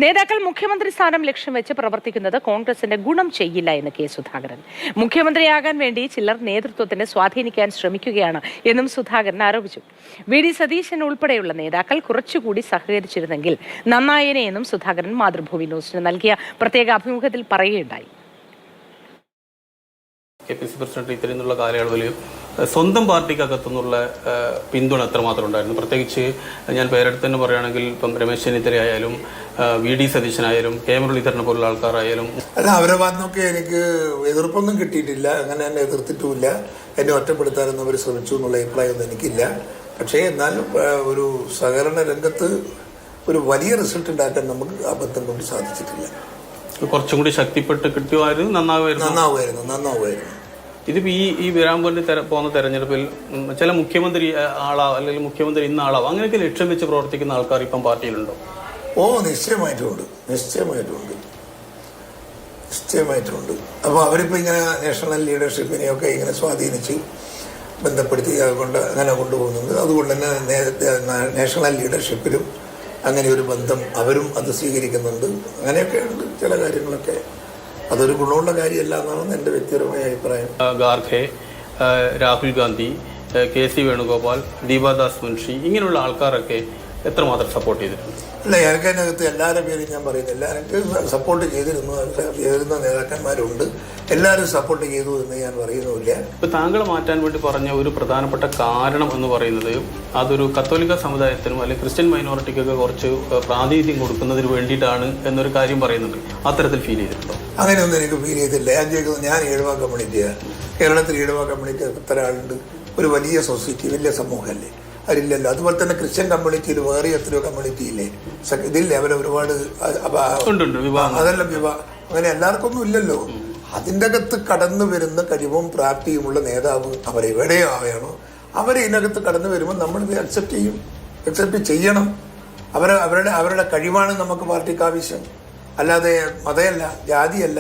നേതാക്കൾ മുഖ്യമന്ത്രി സ്ഥാനം ലക്ഷ്യം വെച്ച് പ്രവർത്തിക്കുന്നത് കോൺഗ്രസിന്റെ ഗുണം ചെയ്യില്ല എന്ന് കെ സുധാകരൻ. മുഖ്യമന്ത്രിയാകാൻ വേണ്ടി ചിലർ നേതൃത്വത്തിനെ സ്വാധീനിക്കാൻ ശ്രമിക്കുകയാണ് എന്നും സുധാകരൻ ആരോപിച്ചു. വി ഡി സതീശൻ ഉൾപ്പെടെയുള്ള നേതാക്കൾ കുറച്ചുകൂടി സഹകരിച്ചിരുന്നെങ്കിൽ നന്നായേനെ എന്നും സുധാകരൻ മാതൃഭൂമി ന്യൂസിന് നൽകിയ പ്രത്യേക അഭിമുഖത്തിൽ പറയുകയുണ്ടായി. KPC പ്രസിഡന്റ് ഇത്തരത്തിലുള്ള കാലയളവിൽ സ്വന്തം പാർട്ടിക്കകത്തുനിന്നുള്ള പിന്തുണ എത്രമാത്രം ഉണ്ടായിരുന്നു? പ്രത്യേകിച്ച് ഞാൻ പേരെടുത്ത് തന്നെ പറയുകയാണെങ്കിൽ ഇപ്പം രമേശ് ചെന്നിത്തലയായാലും VD സതീശനായാലും കെ മുരളീധരനെ പോലുള്ള ആൾക്കാരായാലും അല്ല, അവരെ ഭാഗത്തൊക്കെ എനിക്ക് എതിർപ്പൊന്നും കിട്ടിയിട്ടില്ല. അങ്ങനെ എന്നെ എതിർത്തിട്ടുമില്ല. എന്നെ ഒറ്റപ്പെടുത്താനൊന്നും അവർ ശ്രമിച്ചു എന്നുള്ള അഭിപ്രായമൊന്നും എനിക്കില്ല. പക്ഷേ എന്നാലും ഒരു സഹകരണ രംഗത്ത് ഒരു വലിയ റിസൾട്ട് ഉണ്ടാക്കാൻ നമുക്ക് അബദ്ധം കൊണ്ട് സാധിച്ചിട്ടില്ല. കുറച്ചും കൂടി ശക്തിപ്പെട്ട് കിട്ടിയായിരുന്നു നന്നാവുമായിരുന്നു. ഇതിപ്പോ ഈ വരാൻ വേണ്ടി പോകുന്ന തെരഞ്ഞെടുപ്പിൽ ചില മുഖ്യമന്ത്രി ആളാവും അല്ലെങ്കിൽ മുഖ്യമന്ത്രി ഇന്ന ആളാവും അങ്ങനെയൊക്കെ ലക്ഷ്യം വെച്ച് പ്രവർത്തിക്കുന്ന ആൾക്കാർ ഇപ്പം പാർട്ടിയിലുണ്ടോ? നിശ്ചയമായിട്ടുണ്ട്. അപ്പോൾ അവരിപ്പോൾ ഇങ്ങനെ നാഷണൽ ലീഡർഷിപ്പിനെയൊക്കെ ഇങ്ങനെ സ്വാധീനിച്ച് ബന്ധപ്പെടുത്തി അതുകൊണ്ട് അങ്ങനെ കൊണ്ടുപോകുന്നുണ്ട്. അതുകൊണ്ട് തന്നെ നാഷണൽ ലീഡർഷിപ്പിലും അങ്ങനെ ഒരു ബന്ധം അവരും അത് സ്വീകരിക്കുന്നുണ്ട്. അങ്ങനെയൊക്കെ ഉണ്ട് ചില കാര്യങ്ങളൊക്കെ. അതൊരു ഗുണമുള്ള കാര്യമല്ല എന്നാണ് എൻ്റെ വ്യക്തിപരമായ അഭിപ്രായം. ഖാർഗെ, രാഹുൽ ഗാന്ധി, KC വേണുഗോപാൽ, ദീപാദാസ് മുൻഷി ഇങ്ങനെയുള്ള ആൾക്കാരൊക്കെ എത്രമാത്രം സപ്പോർട്ട് ചെയ്തിട്ടുണ്ട്? അല്ല, എനിക്കതിനകത്ത് എല്ലാവരുടെ പേരും ഞാൻ പറയുന്നത് എല്ലാവരും സപ്പോർട്ട് ചെയ്തിരുന്ന നേതാക്കന്മാരുണ്ട്. എല്ലാവരും സപ്പോർട്ട് ചെയ്തു എന്ന് ഞാൻ പറയുന്നുമില്ല. ഇപ്പൊ താങ്കൾ മാറ്റാൻ വേണ്ടി പറഞ്ഞ ഒരു പ്രധാനപ്പെട്ട കാരണം എന്ന് പറയുന്നത് അതൊരു കത്തോലിക്ക സമുദായത്തിനും അല്ലെങ്കിൽ ക്രിസ്ത്യൻ മൈനോറിറ്റിക്കൊക്കെ കുറച്ച് പ്രാതിനിധ്യം കൊടുക്കുന്നതിന് വേണ്ടിയിട്ടാണ് എന്നൊരു കാര്യം പറയുന്നുണ്ട്. അത്തരത്തിൽ ഫീൽ ചെയ്തിട്ടുണ്ടോ? അങ്ങനെയൊന്നും എനിക്ക് ഫീൽ ചെയ്തില്ല. ഞാൻ ചോദിക്കുന്നത്, ഞാൻ ഈഴവ കമ്മ്യൂണിറ്റിയാണ്. കേരളത്തിൽ ഈഴവ കമ്മ്യൂണിറ്റി എത്ര ആളുണ്ട്? ഒരു വലിയ സൊസൈറ്റി, വലിയ സമൂഹമല്ലേ? അതില്ലല്ലോ. അതുപോലെ തന്നെ ക്രിസ്ത്യൻ കമ്മ്യൂണിറ്റിയിൽ വേറെ എത്രയോ കമ്മ്യൂണിറ്റി ഇല്ലേ? ഇതില്ലേ? അവർ ഒരുപാട് അതെല്ലാം അങ്ങനെ എല്ലാവർക്കൊന്നും ഇല്ലല്ലോ. അതിൻ്റെ അകത്ത് കടന്നു വരുന്ന കഴിവും പ്രാപ്തിയുമുള്ള നേതാവ് അവരെവിടെയോ ആവുകയാണോ അവരെ ഇതിനകത്ത് കടന്നു വരുമ്പോൾ നമ്മൾ ഇത് അക്സെപ്റ്റ് ചെയ്യണം. അവരുടെ കഴിവാണ് നമുക്ക് പാർട്ടിക്ക് ആവശ്യം, അല്ലാതെ മതമല്ല, ജാതിയല്ല.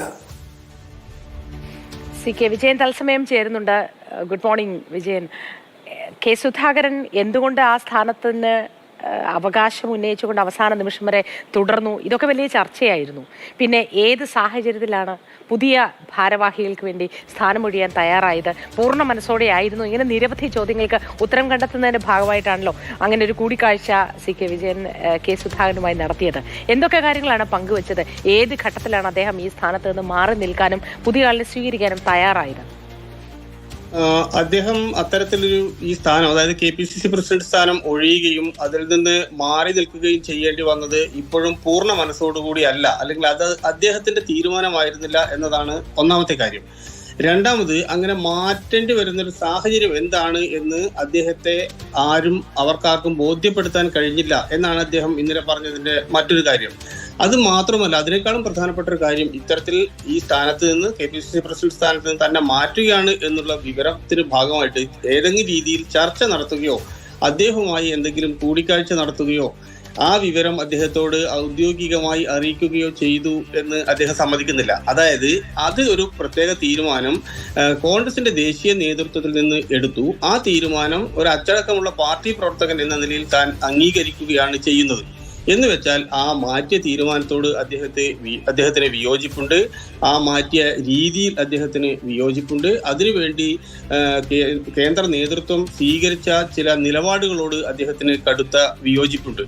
CK വിജയൻ തത്സമയം ചേരുന്നുണ്ട്. Good morning Vijayan. K Sudhakaran എന്തുകൊണ്ട് ആ സ്ഥാനത്തിന് അവകാശം ഉന്നയിച്ചുകൊണ്ട് അവസാന നിമിഷം വരെ തുടർന്നു? ഇതൊക്കെ വലിയ ചർച്ചയായിരുന്നു. പിന്നെ ഏത് സാഹചര്യത്തിലാണ് പുതിയ ഭാരവാഹികൾക്ക് വേണ്ടി സ്ഥാനമൊഴിയാൻ തയ്യാറായത്? പൂർണ്ണ മനസ്സോടെയായിരുന്നു? ഇങ്ങനെ നിരവധി ചോദ്യങ്ങൾക്ക് ഉത്തരം കണ്ടെത്തുന്നതിൻ്റെ ഭാഗമായിട്ടാണല്ലോ അങ്ങനെ ഒരു കൂടിക്കാഴ്ച CK വിജയൻ കെ സുധാകരനുമായി നടത്തിയത്. എന്തൊക്കെ കാര്യങ്ങളാണ് പങ്കുവച്ചത്? ഏത് ഘട്ടത്തിലാണ് അദ്ദേഹം ഈ സ്ഥാനത്ത് നിന്ന് മാറി നിൽക്കാനും പുതിയ ആളിനെ സ്വീകരിക്കാനും തയ്യാറായത്? അദ്ദേഹം അത്തരത്തിലൊരു ഈ സ്ഥാനം, അതായത് KPCC പ്രസിഡന്റ് സ്ഥാനം ഒഴിയുകയും അതിൽ നിന്ന് മാറി നിൽക്കുകയും ചെയ്യേണ്ടി വന്നത് ഇപ്പോഴും പൂർണ്ണ മനസ്സോടുകൂടി അല്ല, അല്ലെങ്കിൽ അത് അദ്ദേഹത്തിന്റെ തീരുമാനമായിരുന്നില്ല എന്നതാണ് ഒന്നാമത്തെ കാര്യം. രണ്ടാമത്, അങ്ങനെ മാറ്റേണ്ടി വരുന്നൊരു സാഹചര്യം എന്താണ് എന്ന് അദ്ദേഹത്തെ അവർക്കാർക്കും ബോധ്യപ്പെടുത്താൻ കഴിഞ്ഞില്ല എന്നാണ് അദ്ദേഹം ഇന്നലെ പറഞ്ഞതിന്റെ മറ്റൊരു കാര്യം. അത് മാത്രമല്ല, അതിനേക്കാളും പ്രധാനപ്പെട്ട ഒരു കാര്യം, ഇത്തരത്തിൽ ഈ സ്ഥാനത്ത് നിന്ന് KPCC പ്രസിഡന്റ് സ്ഥാനത്ത് നിന്ന് തന്നെ മാറ്റുകയാണ് എന്നുള്ള വിവരത്തിന് ഭാഗമായിട്ട് ഏതെങ്കിലും രീതിയിൽ ചർച്ച നടത്തുകയോ അദ്ദേഹവുമായി എന്തെങ്കിലും കൂടിക്കാഴ്ച നടത്തുകയോ ആ വിവരം അദ്ദേഹത്തോട് ഔദ്യോഗികമായി അറിയിക്കുകയോ ചെയ്തു എന്ന് അദ്ദേഹം സമ്മതിക്കുന്നില്ല. അതായത് അത് ഒരു പ്രത്യേക തീരുമാനം കോൺഗ്രസിന്റെ ദേശീയ നേതൃത്വത്തിൽ നിന്ന് എടുത്തു. ആ തീരുമാനം ഒരു അച്ചടക്കമുള്ള പാർട്ടി പ്രവർത്തകൻ എന്ന നിലയിൽ താൻ അംഗീകരിക്കുകയാണ് ചെയ്യുന്നത്. എന്ന് വെച്ചാൽ ആ മാറ്റിയ തീരുമാനത്തോട് അദ്ദേഹത്തിന് വിയോജിപ്പുണ്ട്. ആ മാറ്റിയ രീതിയിൽ അദ്ദേഹത്തിന് വിയോജിപ്പുണ്ട്. അതിനുവേണ്ടി കേന്ദ്ര നേതൃത്വം സ്വീകരിച്ച ചില നിലപാടുകളോട് അദ്ദേഹത്തിന് കടുത്ത വിയോജിപ്പുണ്ട്.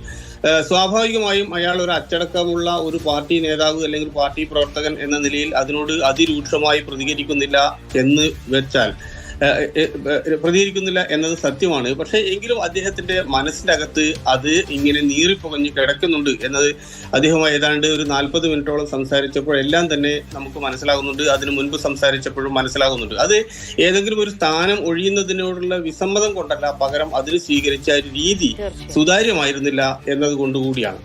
സ്വാഭാവികമായും അയാൾ ഒരു അച്ചടക്കമുള്ള ഒരു പാർട്ടി നേതാവ് അല്ലെങ്കിൽ പാർട്ടി പ്രവർത്തകൻ എന്ന നിലയിൽ അതിനോട് അതിരൂക്ഷമായി പ്രതികരിക്കുന്നില്ല എന്നത് സത്യമാണ്. പക്ഷെ എങ്കിലും അദ്ദേഹത്തിന്റെ മനസ്സിന്റെ അകത്ത് അത് ഇങ്ങനെ നീറിപ്പുകഞ്ഞ് കിടക്കുന്നുണ്ട് എന്നത് അദ്ദേഹം ഏതാണ്ട് ഒരു 40 മിനിറ്റോളം സംസാരിച്ചപ്പോഴെല്ലാം തന്നെ നമുക്ക് മനസ്സിലാകുന്നുണ്ട്. അതിനു മുൻപ് സംസാരിച്ചപ്പോഴും മനസ്സിലാകുന്നുണ്ട്. അത് ഏതെങ്കിലും ഒരു സ്ഥാനം ഒഴിയുന്നതിനോടുള്ള വിസമ്മതം കൊണ്ടല്ല, പകരം അതിന് സ്വീകരിച്ച രീതി സുതാര്യമായിരുന്നില്ല എന്നതുകൊണ്ടുകൂടിയാണ്.